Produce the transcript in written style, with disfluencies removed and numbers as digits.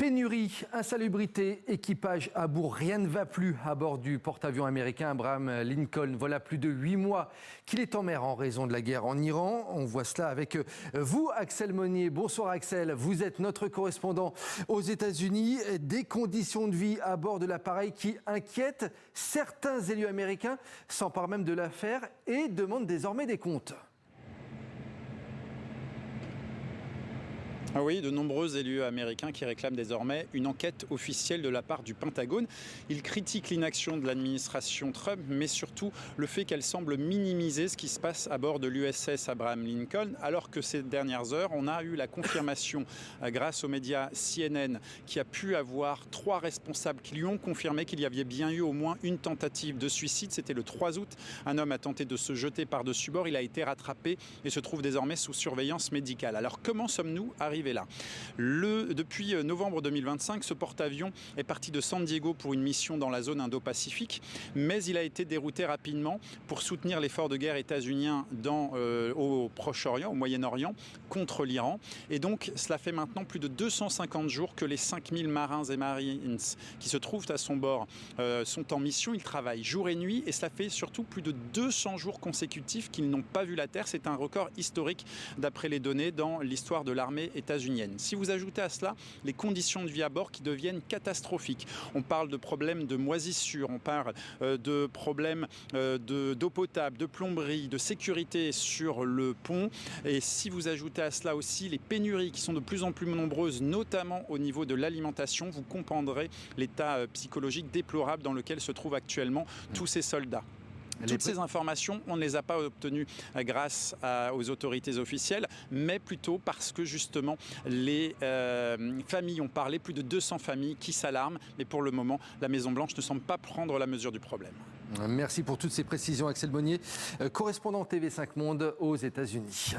Pénurie, insalubrité, équipage à bout, rien ne va plus à bord du porte-avions américain Abraham Lincoln. Voilà plus de 8 mois qu'il est en mer en raison de la guerre en Iran. On voit cela avec vous, Axel Monnier. Bonsoir Axel, vous êtes notre correspondant aux États-Unis. Des conditions de vie à bord de l'appareil qui inquiètent certains élus américains, s'emparent même de l'affaire et demandent désormais des comptes. Ah oui, de nombreux élus américains qui réclament désormais une enquête officielle de la part du Pentagone. Ils critiquent l'inaction de l'administration Trump, mais surtout le fait qu'elle semble minimiser ce qui se passe à bord de l'USS Abraham Lincoln, alors que ces dernières heures, on a eu la confirmation grâce aux médias CNN qui a pu avoir 3 responsables qui lui ont confirmé qu'il y avait bien eu au moins une tentative de suicide. C'était le 3 août. Un homme a tenté de se jeter par-dessus bord. Il a été rattrapé et se trouve désormais sous surveillance médicale. Alors comment sommes-nous arrivés là? Depuis novembre 2025, ce porte-avions est parti de San Diego pour une mission dans la zone Indo-Pacifique, mais il a été dérouté rapidement pour soutenir l'effort de guerre états-unien au Proche-Orient, au Moyen-Orient, contre l'Iran. Et donc, cela fait maintenant plus de 250 jours que les 5000 marins et marines qui se trouvent à son bord sont en mission. Ils travaillent jour et nuit et cela fait surtout plus de 200 jours consécutifs qu'ils n'ont pas vu la Terre. C'est un record historique d'après les données dans l'histoire de l'armée états-unienne. Si vous ajoutez à cela les conditions de vie à bord qui deviennent catastrophiques, on parle de problèmes de moisissure, on parle de problèmes d'eau potable, de plomberie, de sécurité sur le pont. Et si vous ajoutez à cela aussi les pénuries qui sont de plus en plus nombreuses, notamment au niveau de l'alimentation, vous comprendrez l'état psychologique déplorable dans lequel se trouvent actuellement tous ces soldats. Toutes ces informations, on ne les a pas obtenues grâce aux autorités officielles, mais plutôt parce que justement les familles ont parlé, plus de 200 familles qui s'alarment. Mais pour le moment, la Maison-Blanche ne semble pas prendre la mesure du problème. Merci pour toutes ces précisions, Axel Monnier, correspondant TV5 Monde aux États-Unis.